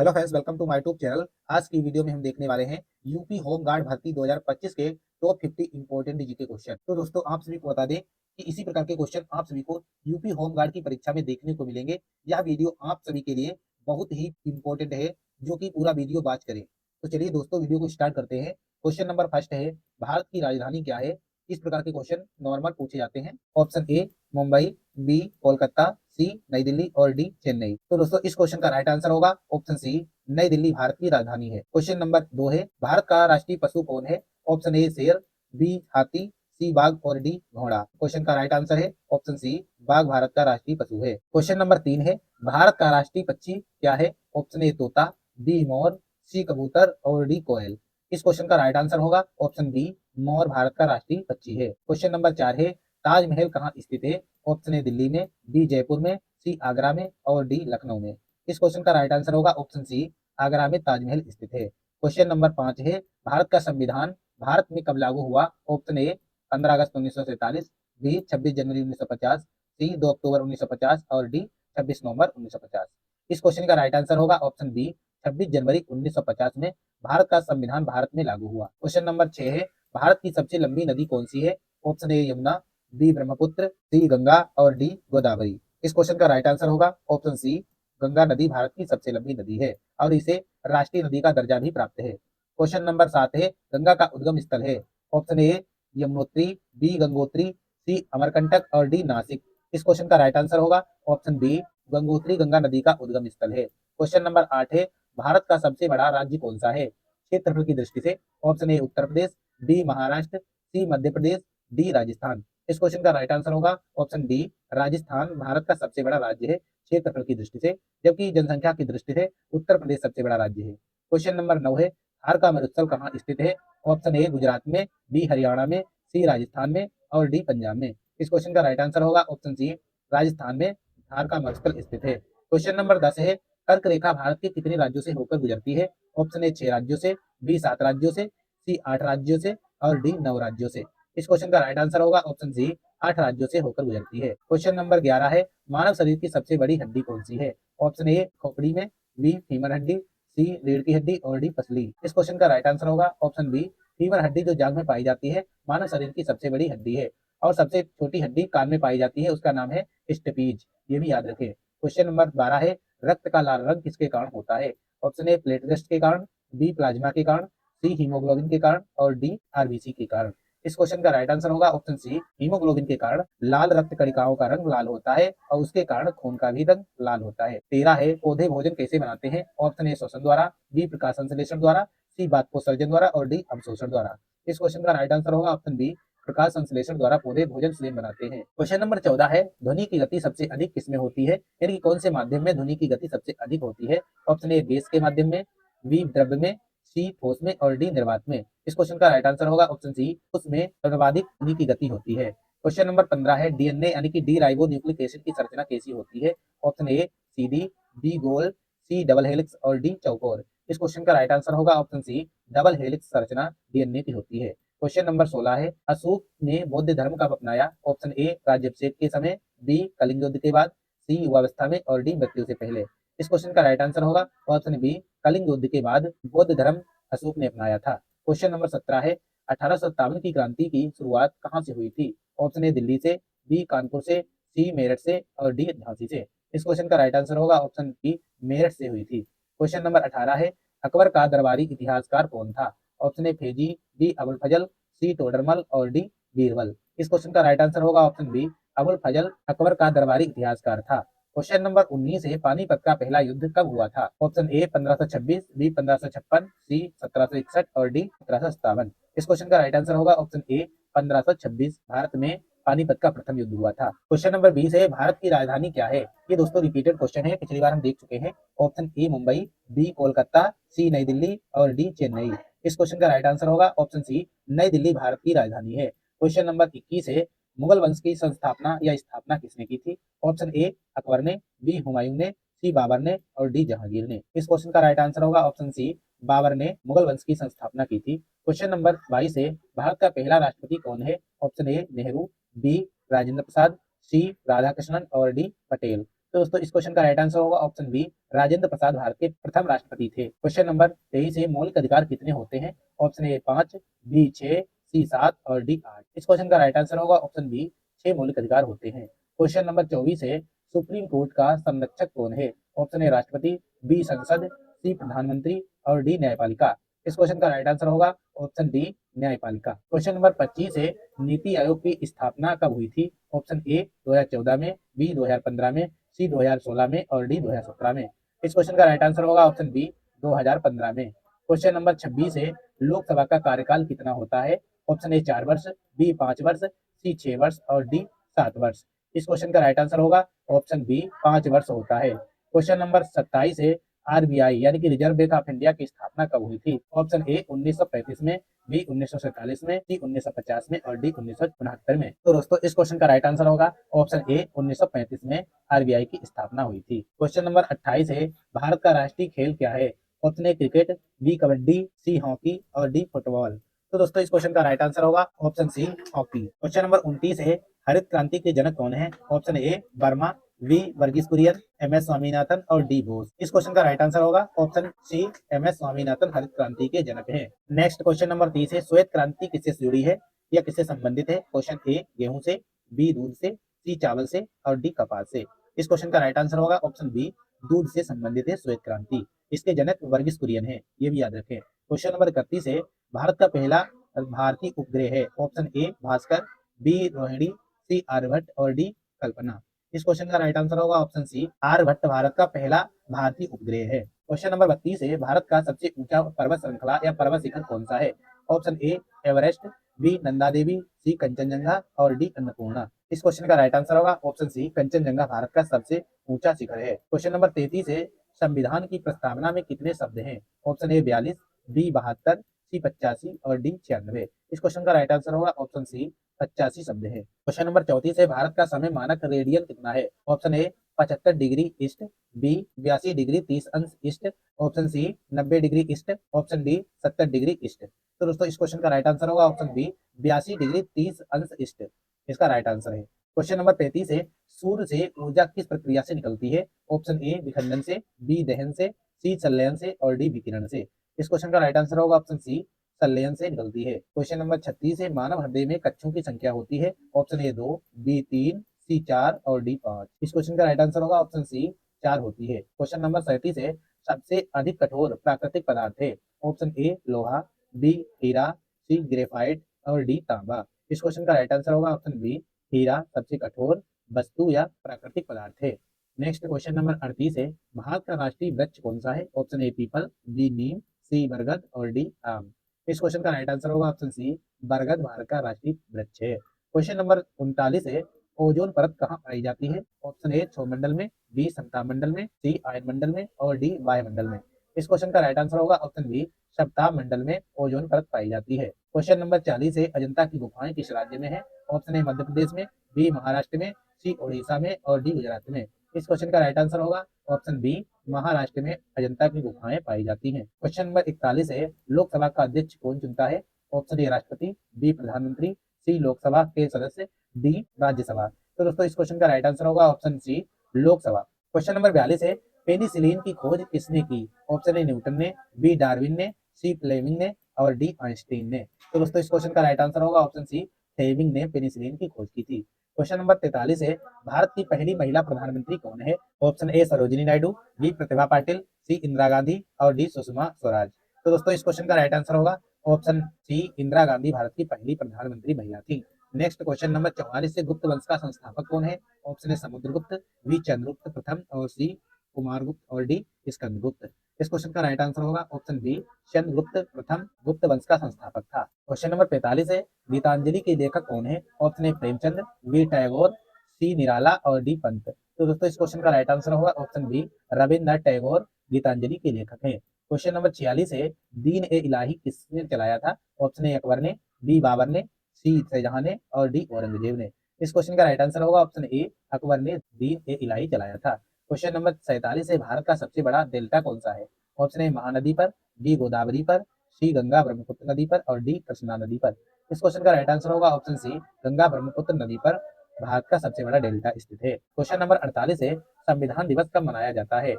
Hello friends, welcome to my YouTube channel. आज की video में हम देखने वाले हैं यूपी होम गार्ड भर्ती 2025 के टॉप 50 इंपॉर्टेंट जीके क्वेश्चन। तो दोस्तों, आप सभी को बता दें कि इसी प्रकार के क्वेश्चन आप सभी को यूपी होम गार्ड की परीक्षा में देखने को मिलेंगे। यह वीडियो आप सभी के लिए बहुत ही इंपॉर्टेंट है, जो कि पूरा वीडियो वॉच करें। तो चलिए दोस्तों, वीडियो को स्टार्ट करते हैं। क्वेश्चन नंबर फर्स्ट है, भारत की राजधानी क्या है? इस प्रकार के क्वेश्चन नॉर्मल पूछे जाते हैं। Option A Mumbai, B Kolkata, C New Delhi और डी चेन्नई। तो दोस्तों, इस क्वेश्चन का राइट आंसर होगा ऑप्शन सी, नई दिल्ली भारत की राजधानी है। क्वेश्चन नंबर 2 है, भारत का राष्ट्रीय पशु कौन है? ऑप्शन ए शेर, बी हाथी, सी बाघ और डी घोड़ा। क्वेश्चन का राइट आंसर है ऑप्शन सी, बाघ भारत का राष्ट्रीय पशु है। क्वेश्चन नंबर 3 है, भारत का राष्ट्रीय पक्षी क्या है? ऑप्शन ए तोता, बी मोर, सी कबूतर और डी कोयल। इस क्वेश्चन का राइट आंसर होगा ऑप्शन बी, मोर भारत का राष्ट्रीय पक्षी है। क्वेश्चन नंबर 4 है, ताजमहल कहाँ स्थित है? ऑप्शन ए दिल्ली में, बी जयपुर में, सी आगरा में और डी लखनऊ में। इस क्वेश्चन का राइट आंसर होगा ऑप्शन सी, आगरा में ताजमहल स्थित है। क्वेश्चन नंबर 5 है, भारत का संविधान भारत में कब लागू हुआ? ऑप्शन ए 15 अगस्त 1947, बी 26 जनवरी 1950, सी 2 अक्टूबर 1950 और डी 26 नवंबर 1950। इस क्वेश्चन का राइट आंसर होगा ऑप्शन बी, 26 जनवरी 1950 में भारत का संविधान भारत में लागू हुआ। क्वेश्चन नंबर 6 है, भारत की सबसे लंबी नदी कौन सी है? Option A Yamuna, B Brahmaputra, C Ganga और डी गोदावरी। इस क्वेश्चन का राइट आंसर होगा ऑप्शन सी, गंगा नदी भारत की सबसे लंबी नदी है और इसे राष्ट्रीय नदी का दर्जा भी प्राप्त है। क्वेश्चन नंबर 7 है, गंगा का उद्गम स्थल है? Option A Yamunotri, B Gangotri, C Amarkantak और डी नासिक। इस क्वेश्चन का राइट आंसर होगा ऑप्शन बी, गंगोत्री गंगा नदी का उद्गम स्थल है। क्वेश्चन नंबर 8 है, भारत का सबसे बड़ा राज्य कौन सा है क्षेत्रफल की दृष्टि से? Option A Uttar Pradesh, B Maharashtra, C Madhya Pradesh, D Rajasthan. इस क्वेश्चन का राइट आंसर होगा ऑप्शन डी, राजस्थान भारत का सबसे बड़ा राज्य है क्षेत्रफल की दृष्टि से, जबकि जनसंख्या की दृष्टि से उत्तर प्रदेश सबसे बड़ा राज्य है। क्वेश्चन नंबर 9 है, थार का महोत्सव कहाँ स्थित है? ऑप्शन ए गुजरात में, बी हरियाणा में, सी राजस्थान में और डी पंजाब में। इस क्वेश्चन का राइट आंसर होगा ऑप्शन सी, राजस्थान में थार का महोत्सव स्थित है। क्वेश्चन नंबर 10 है, कर्क रेखा भारत के कितने राज्यों से होकर गुजरती है? ऑप्शन ए 6 राज्यों से, बी 7 राज्यों से, सी 8 राज्यों से और डी 9 राज्यों से। इस क्वेश्चन का राइट आंसर होगा ऑप्शन सी, 8 राज्यों से होकर गुजरती है। क्वेश्चन नंबर 11 है, मानव शरीर की सबसे बड़ी हड्डी कौन सी है? ऑप्शन ए खोपड़ी में, बी फीमर हड्डी, सी रीढ़ की हड्डी और डी पसली। इस क्वेश्चन का राइट आंसर होगा ऑप्शन बी, फीमर हड्डी जो जांघ में पाई जाती है, मानव शरीर की सबसे बड़ी हड्डी है। और सबसे छोटी हड्डी कान में पाई जाती है, उसका नाम है स्टेपीज, ये भी याद रखें। क्वेश्चन नंबर 12 है, रक्त का लाल रंग किसके कारण होता है? ऑप्शन ए प्लेटलेट्स के कारण, बी प्लाज्मा के कारण, सी हीमोग्लोबिन के कारण और डी आरबीसी के कारण। इस क्वेश्चन का राइट आंसर होगा ऑप्शन सी, हीमोग्लोबिन के कारण लाल रक्त कणिकाओं का रंग लाल होता है और उसके कारण खून का भी रंग लाल होता है। 13 है, पौधे भोजन कैसे बनाते हैं? ऑप्शन ए श्वसन द्वारा, बी प्रकाश संश्लेषण द्वारा, सी बाष्पोत्सर्जन द्वारा और डी अवशोषण द्वारा। इस क्वेश्चन का राइट आंसर होगा ऑप्शन बी, प्रकाश संश्लेषण द्वारा पौधे भोजन स्वयं बनाते हैं। क्वेश्चन नंबर 14 है, ध्वनि की गति सबसे अधिक किसमें होती है? यानी कि कौन से माध्यम में ध्वनि की गति सबसे अधिक होती है? ऑप्शन ए गैस के माध्यम में, बी द्रव्य में, सी ठोस में और डी निर्वात में। इस क्वेश्चन का राइट आंसर होगा ऑप्शन सी, उसमें सर्वाधिक ध्वनि की गति होती है। क्वेश्चन नंबर 15 है, डीएनए यानी कि डी राइबो न्यूक्लिक एसिड की संरचना कैसी होती है? ऑप्शन ए सीधी, बी गोल, सी डबल हेलिक्स और डी चौकोर। इस क्वेश्चन का राइट आंसर होगा ऑप्शन सी, डबल हेलिक्स संरचना डीएनए की होती है। क्वेश्चन नंबर 16 है, अशोक ने बौद्ध धर्म कब अपनाया? ऑप्शन ए राज्याभिषेक के समय, बी कलिंग युद्ध के बाद, सी युवावस्था में और डी मृत्यु से पहले। इस क्वेश्चन का राइट आंसर होगा ऑप्शन बी, कलिंग युद्ध के बाद बौद्ध धर्म अशोक ने अपनाया था। क्वेश्चन नंबर 17 है, 1857 की क्रांति की शुरुआत कहाँ से हुई थी? ऑप्शन ए दिल्ली से, बी कानपुर से, सी मेरठ से और डी झांसी से। इस क्वेश्चन का राइट आंसर होगा ऑप्शन बी, मेरठ से हुई थी। क्वेश्चन नंबर 18 है, अकबर का दरबारी इतिहासकार कौन था? ऑप्शन ए फेजी, बी अबुल फजल, सी टोडरमल और डी बीरबल। इस क्वेश्चन का राइट आंसर होगा ऑप्शन बी, अबुल फजल अकबर का दरबारी इतिहासकार था। क्वेश्चन नंबर 19 है, पानीपत का पहला युद्ध कब हुआ था? ऑप्शन ए 1526, बी 1556, सी 1761 और डी 1757। इस क्वेश्चन का राइट आंसर होगा ऑप्शन ए 1526। भारत में पानीपत का प्रथम युद्ध हुआ था। क्वेश्चन नंबर 20 है, भारत की राजधानी क्या है? ये दोस्तों रिपीटेड क्वेश्चन है, पिछली बार हम देख चुके हैं। Option A Mumbai, B Kolkata, C New Delhi और डी चेन्नई। इस क्वेश्चन का राइट आंसर होगा ऑप्शन सी, नई दिल्ली भारत की राजधानी है। क्वेश्चन नंबर 21 है, मुगल वंश की संस्थापना या स्थापना किसने की थी? ऑप्शन ए अकबर ने, बी हुमायूं ने, सी बाबर ने और डी जहांगीर ने। इस क्वेश्चन का राइट आंसर होगा ऑप्शन सी, बाबर ने मुगल वंश की संस्थापना की थी। क्वेश्चन नंबर 22 है, भारत का पहला राष्ट्रपति कौन है? Option A Nehru, B Rajendra Prasad, C Radhakrishnan और डी पटेल। तो दोस्तों इस क्वेश्चन का राइट आंसर होगा ऑप्शन बी, राजेंद्र प्रसाद भारत के प्रथम राष्ट्रपति थे। क्वेश्चन नंबर 23 है, मौलिक अधिकार कितने होते हैं? ऑप्शन ए 5, बी 6, सी 7 और डी 8। इस क्वेश्चन का राइट आंसर होगा ऑप्शन बी, 6 मौलिक अधिकार होते हैं। क्वेश्चन नंबर 24 है, सुप्रीम कोर्ट का संरक्षक कौन है? ऑप्शन ए राष्ट्रपति, बी संसद, सी प्रधानमंत्री और डी न्यायपालिका। इस क्वेश्चन का राइट आंसर होगा ऑप्शन डी, न्यायपालिका। क्वेश्चन नंबर 25 है, नीति आयोग की स्थापना कब हुई थी? ऑप्शन ए 2014 में, बी 2015 में, सी 2016 में और डी 2017 में। इस क्वेश्चन का राइट आंसर होगा ऑप्शन बी, 2015 में। क्वेश्चन नंबर 26 है, लोकसभा का कार्यकाल कितना होता है? ऑप्शन ए 4 वर्ष, बी 5 वर्ष, सी 6 वर्ष और डी 7 वर्ष। इस क्वेश्चन का राइट आंसर होगा ऑप्शन बी, 5 वर्ष होता है। क्वेश्चन नंबर 27 है, आरबीआई यानी कि रिजर्व बैंक ऑफ इंडिया की स्थापना कब हुई थी? ऑप्शन ए 1935 में, बी 1947 में, सी 1950 में और डी 1969 में। तो दोस्तों इस क्वेश्चन का राइट आंसर होगा ऑप्शन ए 1935 में आरबीआई की स्थापना हुई थी। क्वेश्चन नंबर 28 है, भारत का राष्ट्रीय खेल क्या है? Option A cricket, B kabaddi, C hockey और डी फुटबॉल। तो दोस्तों इस क्वेश्चन का राइट आंसर होगा option C, hockey. Question number 29 है, हरित क्रांति के जनक कौन है? Option A Verma, B Verghese Kurien, M S Swaminathan और डी बोस। इस क्वेश्चन का राइट आंसर होगा option C, M S Swaminathan हरित क्रांति के जनक हैं। नेक्स्ट क्वेश्चन नंबर 30 है, श्वेत क्रांति किससे जुड़ी है या किससे संबंधित है? क्वेश्चन ए गेहूं से, बी दूध से, सी चावल से और डी कपास से। इस क्वेश्चन का राइट आंसर होगा ऑप्शन बी, दूध से संबंधित है श्वेत क्रांति। इसके जनक वर्गीस कुरियन है, ये भी याद रखें। क्वेश्चन नंबर 31 है, भारत का पहला भारतीय उपग्रह है? Option A Bhaskar, B Rohini, C Aryabhata और डी कल्पना। इस क्वेश्चन का राइट आंसर होगा ऑप्शन सी, आर्यभट्ट भारत का पहला भारतीय उपग्रह है। क्वेश्चन नंबर 32 है, भारत का सबसे ऊंचा पर्वत श्रृंखला या पर्वत शिखर कौन सा है? Option A Everest, B Nanda Devi, C Kangchenjunga और डी अन्नपूर्णा। इस क्वेश्चन का राइट आंसर होगा ऑप्शन सी, कंचनजंगा भारत का सबसे ऊंचा शिखर है। क्वेश्चन नंबर 33 है, संविधान की प्रस्तावना में कितने शब्द हैं? ऑप्शन ए 42, बी 72, सी 85 और डी 96। इस क्वेश्चन का राइट आंसर होगा ऑप्शन सी, 85 शब्द है। क्वेश्चन नंबर 34 है, भारत का समय मानक रेडियन कितना है? Option A 75 degree east, B 82 degree 30 अंश east, option C 90 degree east, option D 70 degree east. तो दोस्तों इस क्वेश्चन का राइट आंसर होगा ऑप्शन बी, 82 डिग्री 30 अंश ईस्ट। इसका राइट आंसर है। क्वेश्चन नंबर 35 है, सूर्य से ऊर्जा किस प्रक्रिया से निकलती है? ऑप्शन ए विखंडन से, बी दहन से, सी संलयन से और डी विकिरण से। इस क्वेश्चन का राइट आंसर होगा ऑप्शन सी, संलयन से निकलती है। क्वेश्चन नंबर 36 है, मानव हृदय में कक्षों की संख्या होती है? ऑप्शन ए 2, बी 3, सी 4 और डी 5। इस क्वेश्चन का राइट आंसर होगा ऑप्शन सी, 4 होती है। क्वेश्चन नंबर 37 है, सबसे अधिक कठोर प्राकृतिक पदार्थ है? ऑप्शन ए लोहा, बी हीरा, सी ग्रेफाइट और डी तांबा। इस क्वेश्चन का राइट आंसर होगा ऑप्शन बी, हीरा सबसे कठोर वस्तु या प्राकृतिक पदार्थ है। नेक्स्ट क्वेश्चन नंबर 38 है, भारत का राष्ट्रीय वृक्ष कौन सा है? ऑप्शन ए पीपल, बी नीम, सी बरगद और डी आम। इस क्वेश्चन का राइट आंसर होगा ऑप्शन सी, बरगद भारत का राष्ट्रीय वृक्ष है। क्वेश्चन नंबर 39 है, ओजोन परत कहाँ पाई जाती है? ऑप्शन ए सौरमंडल में, बी सप्ताह मंडल में, सी आयन मंडल में और डी वायुमंडल में। इस क्वेश्चन का राइट आंसर होगा ऑप्शन बी, सप्ताह मंडल में ओजोन परत पाई जाती है। क्वेश्चन नंबर 40 है, अजंता की गुफाएं किस राज्य में है? ऑप्शन ए मध्य प्रदेश में, बी महाराष्ट्र में, सी उड़ीसा में और डी गुजरात में। इस क्वेश्चन का राइट आंसर होगा ऑप्शन बी, महाराष्ट्र में अजंता की गुफाएं पाई जाती हैं। क्वेश्चन नंबर 41 है, लोकसभा का अध्यक्ष कौन चुनता है? ऑप्शन ए राष्ट्रपति, बी प्रधानमंत्री, सी लोकसभा के सदस्य, डी राज्यसभा। तो दोस्तों इस क्वेश्चन का राइट आंसर होगा option C, Lok Sabha. Question number 42 है, पेनिसिलिन की खोज किसने की? ऑप्शन ए न्यूटन ने, बी डार्विन ने, सी फ्लेमिंग ने और डी आइंस्टीन ने। तो दोस्तों इस क्वेश्चन का राइट आंसर होगा ऑप्शन सी, फ्लेमिंग ने पेनिसिलिन की खोज की थी। क्वेश्चन नंबर 43 है, भारत की पहली महिला प्रधानमंत्री कौन है? Option A Sarojini Naidu, B Pratibha Patil, C Indira Gandhi और डी सुषमा स्वराज। तो दोस्तों इस क्वेश्चन का राइट आंसर होगा ऑप्शन सी, इंदिरा गांधी भारत की पहली प्रधानमंत्री महिला थी। नेक्स्ट क्वेश्चन नंबर 44 से, गुप्त वंश का संस्थापक कौन है? Option A Samudragupta, B Chandragupta प्रथम और सी कुमारगुप्त और डी स्कंदगुप्त। इस क्वेश्चन का राइट आंसर होगा ऑप्शन बी, चंद्रगुप्त प्रथम गुप्त वंश का संस्थापक था। क्वेश्चन नंबर 45 है, गीतांजलि के लेखक कौन है? Option A Premchand, B Tagore, C Nirala और डी पंत। तो दोस्तों इस क्वेश्चन का राइट आंसर होगा ऑप्शन बी, रविन्द्रनाथ टैगोर गीतांजलि के लेखक हैं। क्वेश्चन नंबर 46 है, दीन ए इलाही किसने चलाया था? ऑप्शन ए अकबर ने, बी बाबर ने, सी शाहजहां ने और डी औरंगजेब ने। इस क्वेश्चन का राइट आंसर होगा ऑप्शन ए, अकबर ने दीन ए इलाही चलाया था। क्वेश्चन नंबर 47 है, भारत का सबसे बड़ा डेल्टा कौन सा है? ऑप्शन ए महानदी पर, बी गोदावरी पर, सी गंगा ब्रह्मपुत्र नदी पर और डी कृष्णा नदी पर। इस क्वेश्चन का राइट आंसर होगा ऑप्शन सी, गंगा ब्रह्मपुत्र नदी पर भारत का सबसे बड़ा डेल्टा स्थित है? क्वेश्चन नंबर 48 है, संविधान दिवस कब मनाया जाता है?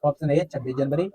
ऑप्शन ए 26 जनवरी,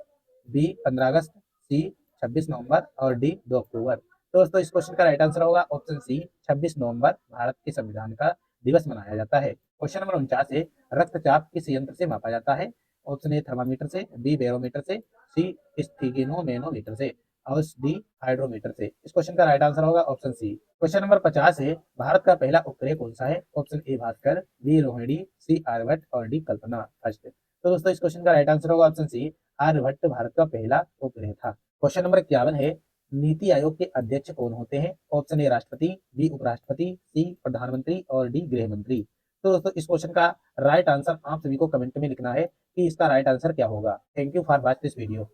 बी 15 अगस्त, सी 26 नवंबर और डी 2 अक्टूबर। तो दोस्तों इस क्वेश्चन का राइट आंसर होगा ऑप्शन सी 26 नवंबर भारत के संविधान का दिवस मनाया जाता है। क्वेश्चन नंबर 49 है, रक्तचाप किस यंत्र से मापा जाता है? ऑप्शन ए थर्मामीटर से, बी बैरोमीटर से, सी स्थिग्नोमेनोमीटर से और डी हाइड्रोमीटर से। इस क्वेश्चन का राइट आंसर होगा ऑप्शन सी। क्वेश्चन नंबर 50 है, भारत का पहला उपग्रह कौन सा है? Option A Bhaskar, B Rohini, C Aryabhata और डी कल्पना फर्स्ट। तो दोस्तों इस क्वेश्चन का राइट आंसर होगा ऑप्शन सी, आर्यभट्ट भारत का पहला उपग्रह था। क्वेश्चन नंबर 51 है, नीति आयोग के अध्यक्ष कौन होते हैं? ऑप्शन ए राष्ट्रपति, बी उपराष्ट्रपति, सी प्रधानमंत्री और डी गृह मंत्री। तो दोस्तों इस क्वेश्चन का राइट आंसर आप सभी को कमेंट में लिखना है कि इसका राइट आंसर क्या होगा। Thank you for watch this video.